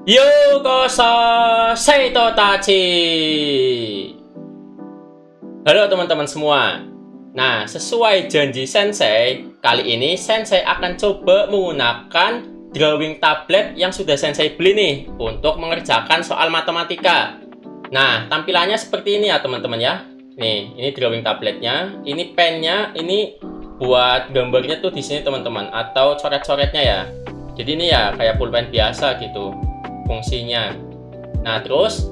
Yokoso Seito Tachi. Halo teman-teman semua. Nah, sesuai janji Sensei, kali ini Sensei akan coba menggunakan drawing tablet yang sudah Sensei beli nih untuk mengerjakan soal matematika. Nah, tampilannya seperti ini ya teman-teman ya. Nih, ini drawing tabletnya, ini pennya, ini buat gambarnya tuh di sini teman-teman, atau coret-coretnya ya. Jadi ini ya kayak pulpen biasa gitu fungsinya. Nah, terus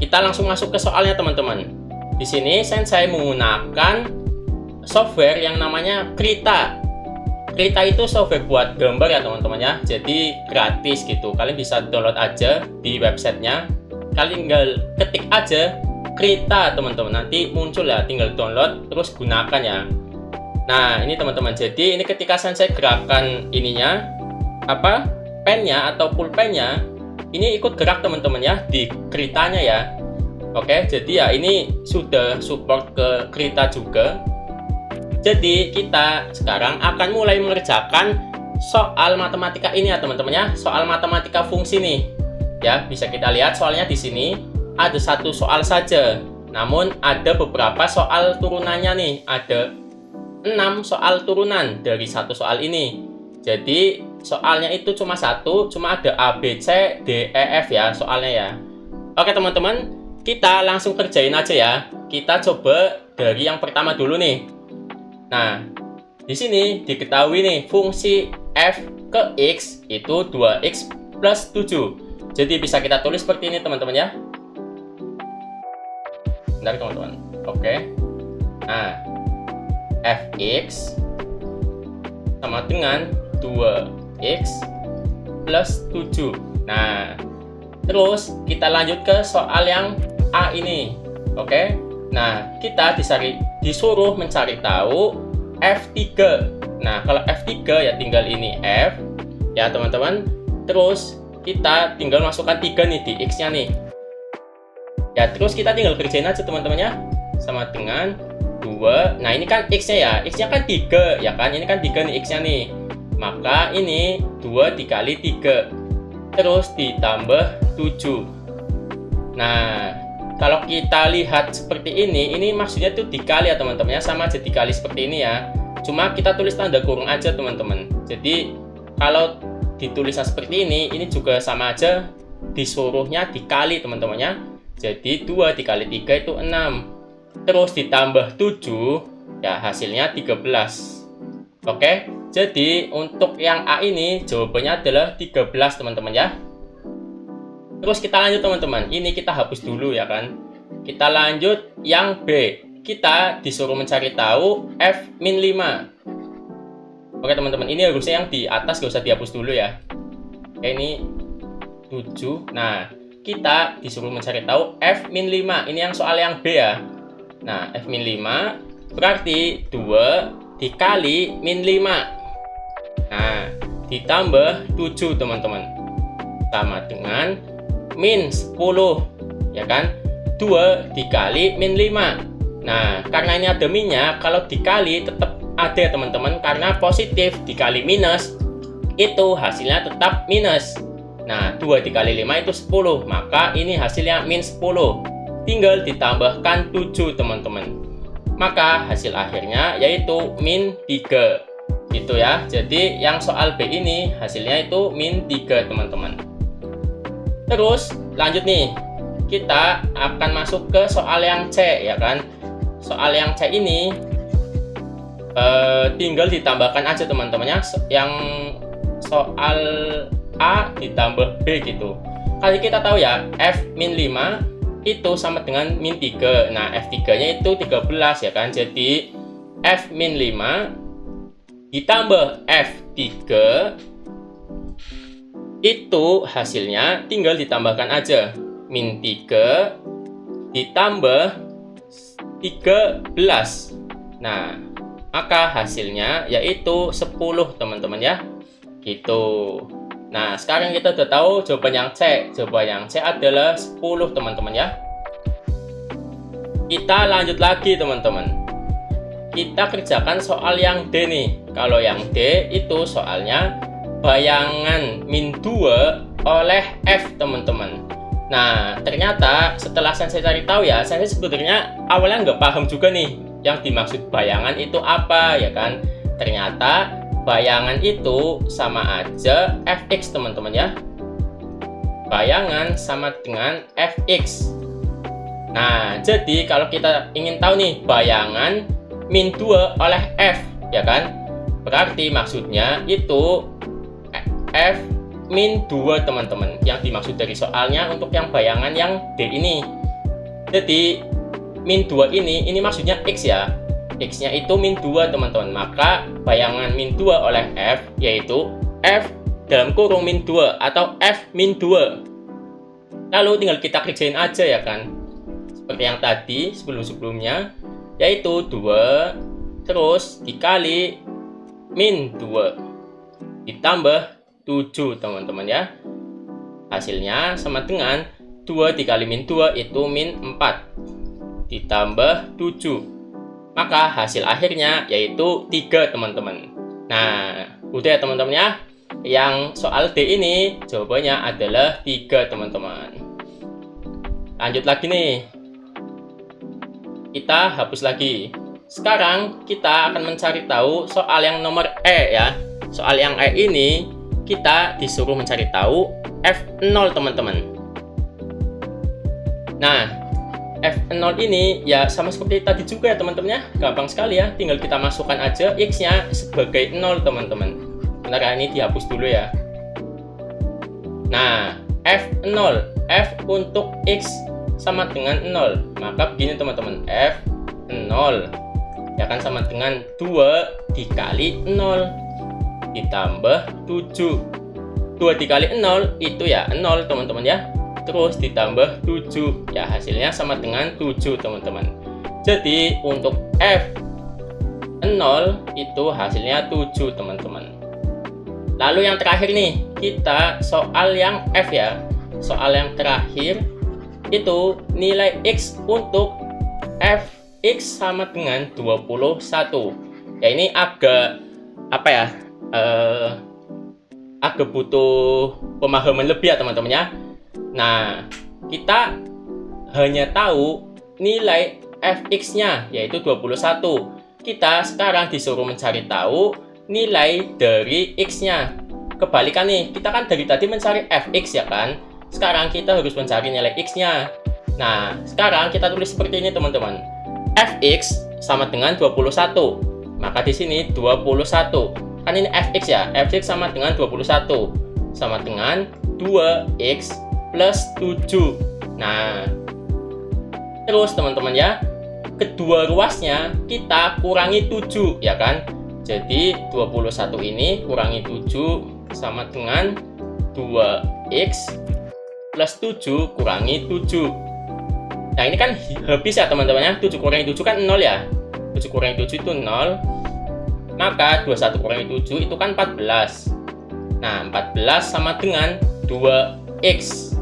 kita langsung masuk ke soalnya teman-teman. Di sini Sensei menggunakan software yang namanya Krita. Krita itu software buat gambar ya teman-teman ya. Jadi gratis gitu. Kalian bisa download aja di websitenya. Kalian tinggal ketik aja Krita teman-teman. Nanti muncul ya, tinggal download terus gunakan ya. Nah, ini teman-teman. Jadi ini ketika Sensei gerakan ininya pennya atau pulpennya ini ikut gerak teman-teman ya di Kritanya ya. Oke, jadi ya ini sudah support ke Krita juga. Jadi kita sekarang akan mulai mengerjakan soal matematika ini ya teman-teman ya. Soal matematika fungsi nih. Ya, bisa kita lihat soalnya di sini ada satu soal saja. Namun ada beberapa soal turunannya nih. Ada 6 soal turunan dari satu soal ini. Jadi soalnya itu cuma satu, cuma ada A, B, C, D, E, F ya soalnya ya. Oke teman-teman, kita langsung kerjain aja ya. Kita coba dari yang pertama dulu nih. Nah, di sini diketahui nih fungsi f ke x itu 2x plus 7. Jadi bisa kita tulis seperti ini teman-teman ya. Bentar teman-teman. Oke. Nah, fx sama dengan 2x plus 7. Nah, terus kita lanjut ke soal yang A ini. Oke. Nah, kita disuruh mencari tahu F3. Nah, kalau F3 ya tinggal ini F ya teman-teman. Terus kita tinggal masukkan 3 nih di X-nya nih. Ya, terus kita tinggal kerjain aja teman-teman ya. Sama dengan 2. Nah, ini kan X-nya ya. X-nya kan 3 ya kan. Ini kan 3 nih X-nya nih. Maka ini 2 dikali 3 terus ditambah 7. Nah, kalau kita lihat seperti ini maksudnya tuh dikali ya teman-teman ya, sama aja dikali seperti ini ya. Cuma kita tulis tanda kurung aja teman-teman. Jadi kalau ditulisnya seperti ini juga sama aja disuruhnya dikali teman-teman ya. Jadi 2 dikali 3 itu 6. Terus ditambah 7 ya hasilnya 13. Oke. Jadi untuk yang A ini jawabannya adalah 13 teman-teman ya. Terus kita lanjut teman-teman. Ini kita hapus dulu ya kan. Kita lanjut yang B. Kita disuruh mencari tahu F-5. Oke teman-teman, ini harusnya yang di atas gak usah dihapus dulu ya. Oke, ini 7. Nah, kita disuruh mencari tahu F-5. Ini yang soal yang B ya. Nah, F-5 berarti 2 dikali min 5. Nah, ditambah 7 teman-teman. Sama dengan min 10. Ya kan? 2 dikali min 5. Nah, karena ini ada minnya, kalau dikali tetap ada ya teman-teman. Karena positif dikali minus, itu hasilnya tetap minus. Nah, 2 dikali 5 itu 10. Maka ini hasilnya min 10. Tinggal ditambahkan 7 teman-teman. Maka hasil akhirnya yaitu min 3. Gitu ya. Jadi yang soal B ini hasilnya itu min 3 teman-teman. Terus lanjut nih. Kita akan masuk ke soal yang C ya kan. Soal yang C ini tinggal ditambahkan aja teman-teman ya. Yang soal A ditambah B gitu. Kali kita tahu ya F min 5 itu sama dengan min 3. Nah, F3 nya itu 13 ya kan. Jadi F min 5 ditambah F3 itu hasilnya tinggal ditambahkan aja. Min 3 ditambah 13. Nah, maka hasilnya yaitu 10 teman-teman ya. Gitu. Nah, sekarang kita udah tahu jawaban yang C. Jawaban yang C adalah 10 teman-teman ya. Kita lanjut lagi teman-teman. Kita kerjakan soal yang D nih. Kalau yang D itu soalnya bayangan min 2 oleh F, teman-teman. Nah, ternyata setelah saya cari tahu ya, saya sebenarnya awalnya nggak paham juga nih yang dimaksud bayangan itu apa, ya kan? Ternyata bayangan itu sama aja fx, teman-teman ya. Bayangan sama dengan fx. Nah, jadi kalau kita ingin tahu nih bayangan min 2 oleh f, ya kan? Berarti maksudnya itu f min 2, teman-teman, yang dimaksud dari soalnya untuk yang bayangan yang D ini. Jadi min 2 ini maksudnya X ya, X nya itu min 2, teman-teman. Maka bayangan min 2 oleh F yaitu F dalam kurung min 2 atau F min 2. Lalu tinggal kita kerjain aja, ya kan, seperti yang tadi sebelum-sebelumnya, yaitu 2 terus dikali min 2 ditambah 7, teman-teman ya. Hasilnya sama dengan 2 dikali min 2 itu min 4 ditambah 7. Maka hasil akhirnya yaitu 3, teman-teman. Nah, udah ya teman-teman ya. Yang soal D ini jawabannya adalah 3, teman-teman. Lanjut lagi nih. Kita hapus lagi. Sekarang kita akan mencari tahu soal yang nomor E ya. Soal yang E ini kita disuruh mencari tahu F0, teman-teman. Nah, F0 ini ya sama seperti tadi juga ya, teman-teman ya. Gampang sekali ya, tinggal kita masukkan aja X-nya sebagai 0, teman-teman. Bentar ya, ini dihapus dulu ya. Nah, F0, F untuk X sama dengan 0. Maka begini, teman-teman, F0 ya kan sama dengan 2 dikali 0 ditambah 7. 2 dikali 0 itu ya 0, teman-teman ya. Terus ditambah 7. Ya, hasilnya sama dengan 7, teman-teman. Jadi untuk F0 itu hasilnya 7, teman-teman. Lalu yang terakhir nih, kita soal yang F ya. Soal yang terakhir itu nilai X untuk Fx sama dengan 21. Ya, ini agak apa ya? Agak butuh pemahaman lebih ya, teman-teman ya. Nah, kita hanya tahu nilai fx-nya yaitu 21. Kita sekarang disuruh mencari tahu nilai dari x-nya. Kebalikan nih, kita kan dari tadi mencari fx ya kan. Sekarang kita harus mencari nilai x-nya. Nah, sekarang kita tulis seperti ini, teman-teman. Fx sama dengan 21. Maka di sini 21. Kan ini fx ya, fx sama dengan 21 sama dengan 2x plus 7. Nah, terus teman-teman ya, kedua ruasnya kita kurangi 7 ya kan. Jadi 21 ini kurangi 7 sama dengan 2x plus 7 kurangi 7. Nah, ini kan habis ya teman-teman ya, 7 kurangi 7 kan 0 ya. 7 kurangi 7 itu 0. Maka 21 kurangi 7 itu kan 14. Nah, 14 sama dengan 2x.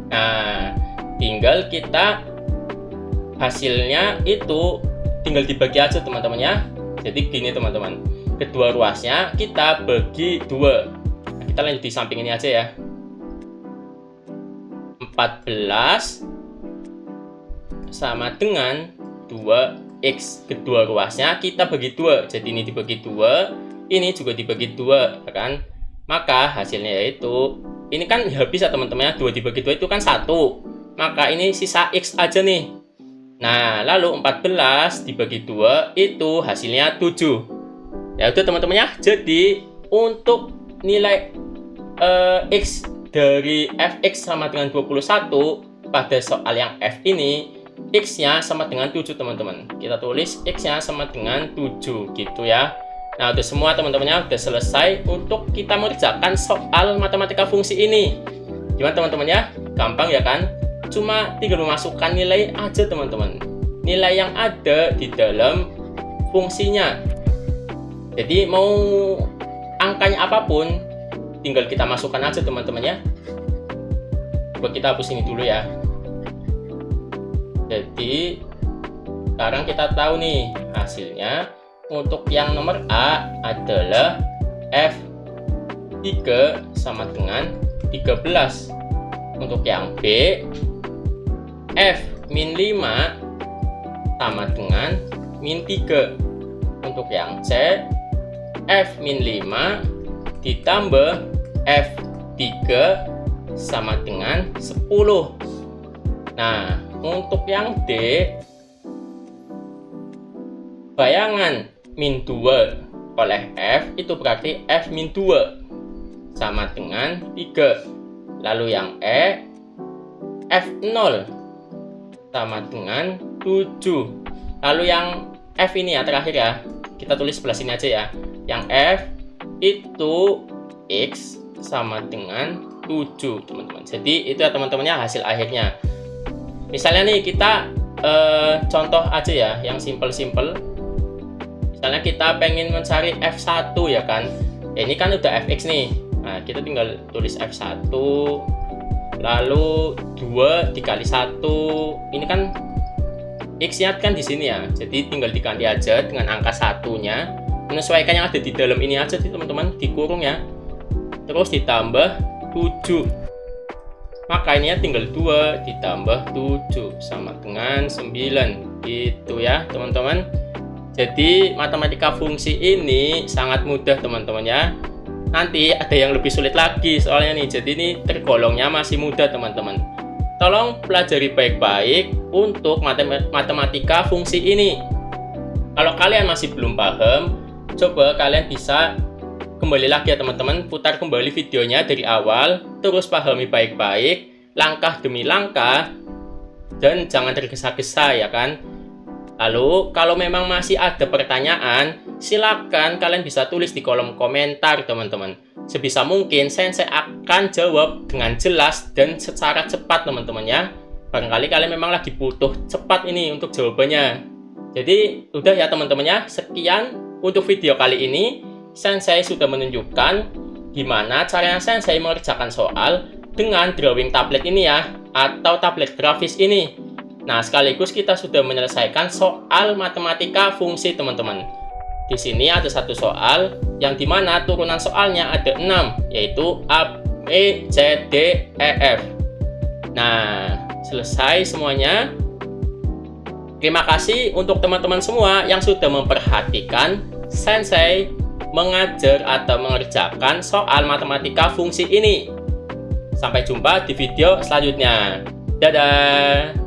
Nah, tinggal kita hasilnya itu tinggal dibagi aja, teman-teman ya. Jadi gini, teman-teman. Kedua ruasnya kita bagi 2. Nah, kita lanjut di samping ini aja ya. 14 sama dengan 2x. Kedua ruasnya kita bagi 2. Jadi ini dibagi 2, ini juga dibagi 2, ya kan? Maka hasilnya yaitu ini kan habis ya teman-teman ya. 2 dibagi 2 itu kan 1. Maka ini sisa x aja nih. Nah, lalu 14 dibagi 2 itu hasilnya 7. Ya udah teman-teman ya. Jadi untuk nilai x dari fx sama dengan 21 pada soal yang f ini, x-nya sama dengan 7, teman-teman. Kita tulis x-nya sama dengan 7 gitu ya. Nah, udah semua teman-temannya, udah selesai untuk kita mengerjakan soal matematika fungsi ini. Gimana teman-teman ya? Gampang ya kan? Cuma tinggal memasukkan nilai aja, teman-teman. Nilai yang ada di dalam fungsinya. Jadi mau angkanya apapun, tinggal kita masukkan aja, teman-teman ya. Coba kita hapus ini dulu ya. Jadi sekarang kita tahu nih hasilnya. Untuk yang nomor A adalah F3 sama dengan 13. Untuk yang B, F-5 sama dengan min 3. Untuk yang C, F-5 ditambah F3 sama dengan 10. Nah, untuk yang D, bayangan min 2 oleh F itu berarti F-2 sama dengan 3. Lalu yang E, F0 sama dengan 7. Lalu yang F ini ya terakhir ya, kita tulis sebelah sini aja ya. Yang F itu X sama dengan 7 teman-teman. Jadi itu ya teman-temannya hasil akhirnya. Misalnya nih kita contoh aja ya yang simple-simple. Misalnya kita pengen mencari F1 ya kan. Ini kan udah Fx nih. Nah, kita tinggal tulis F1 lalu 2 dikali 1. Ini kan X-nya kan di sini ya. Jadi tinggal diganti aja dengan angka 1-nya. Menyesuaikan yang ada di dalam ini aja sih teman-teman, dikurung ya. Terus ditambah 7. Maka ini ya tinggal 2 ditambah 7 sama dengan 9. Gitu ya teman-teman. Jadi matematika fungsi ini sangat mudah teman-teman ya. Nanti ada yang lebih sulit lagi soalnya nih. Jadi ini tergolongnya masih mudah teman-teman. Tolong pelajari baik-baik untuk matematika fungsi ini. Kalau kalian masih belum paham, coba kalian bisa kembali lagi ya teman-teman, putar kembali videonya dari awal, terus pahami baik-baik, langkah demi langkah, dan jangan tergesa-gesa ya kan. Lalu kalau memang masih ada pertanyaan, silakan kalian bisa tulis di kolom komentar teman-teman. Sebisa mungkin Sensei akan jawab dengan jelas dan secara cepat teman-teman ya. Barangkali kalian memang lagi butuh cepat ini untuk jawabannya. Jadi udah ya teman-teman ya, sekian untuk video kali ini. Sensei sudah menunjukkan gimana caranya Sensei mengerjakan soal dengan drawing tablet ini ya, atau tablet grafis ini. Nah, sekaligus kita sudah menyelesaikan soal matematika fungsi teman-teman. Di sini ada satu soal yang dimana turunan soalnya ada 6, yaitu A, B, C, D, E, F. Nah, selesai semuanya. Terima kasih untuk teman-teman semua yang sudah memperhatikan Sensei mengajar atau mengerjakan soal matematika fungsi ini. Sampai jumpa di video selanjutnya. Dadah!